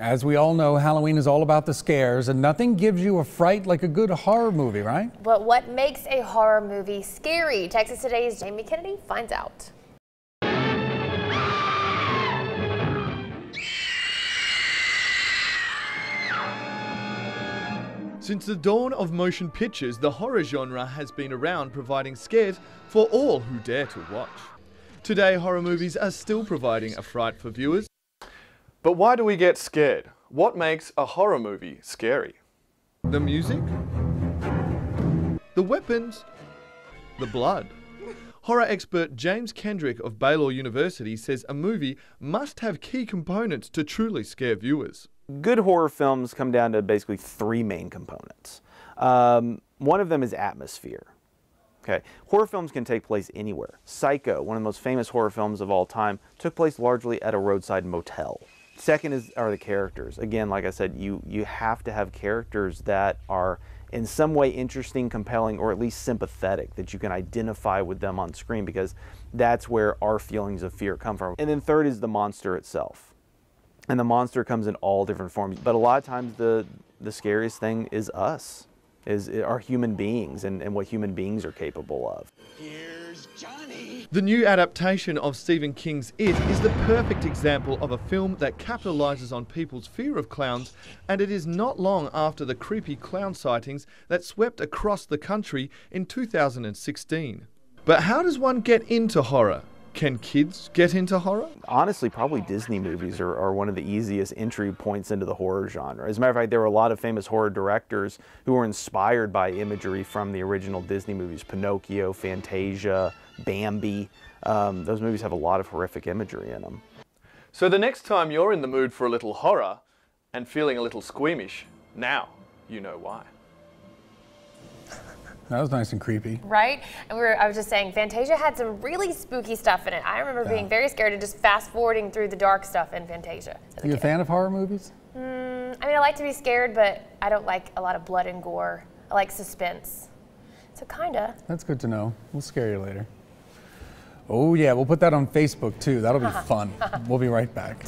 As we all know, Halloween is all about the scares, and nothing gives you a fright like a good horror movie, right? But what makes a horror movie scary? Texas Today's Jamie Kennedy finds out. Since the dawn of motion pictures, the horror genre has been around, providing scares for all who dare to watch. Today, horror movies are still providing a fright for viewers. But why do we get scared? What makes a horror movie scary? The music, the weapons, the blood. Horror expert James Kendrick of Baylor University says a movie must have key components to truly scare viewers. Good horror films come down to basically three main components. One of them is atmosphere. Okay, horror films can take place anywhere. Psycho, one of the most famous horror films of all time, took place largely at a roadside motel. Second are the characters. Again, like I said, you have to have characters that are in some way interesting, compelling, or at least sympathetic, that you can identify with them on screen, because that's where our feelings of fear come from. And then third is the monster itself. And the monster comes in all different forms. But a lot of times the scariest thing is us, are human beings and what human beings are capable of. Here's Johnny. The new adaptation of Stephen King's It is the perfect example of a film that capitalizes on people's fear of clowns, and it is not long after the creepy clown sightings that swept across the country in 2016. But how does one get into horror? Can kids get into horror? Honestly, probably Disney movies are one of the easiest entry points into the horror genre. As a matter of fact, there were a lot of famous horror directors who were inspired by imagery from the original Disney movies. Pinocchio, Fantasia, Bambi. Those movies have a lot of horrific imagery in them. So the next time you're in the mood for a little horror and feeling a little squeamish, now you know why. That was nice and creepy. Right? And I was just saying, Fantasia had some really spooky stuff in it. I remember being very scared and just fast forwarding through the dark stuff in Fantasia. You a fan of horror movies? I mean, I like to be scared, but I don't like a lot of blood and gore. I like suspense. So kinda. That's good to know. We'll scare you later. Oh yeah, we'll put that on Facebook too. That'll be fun. We'll be right back.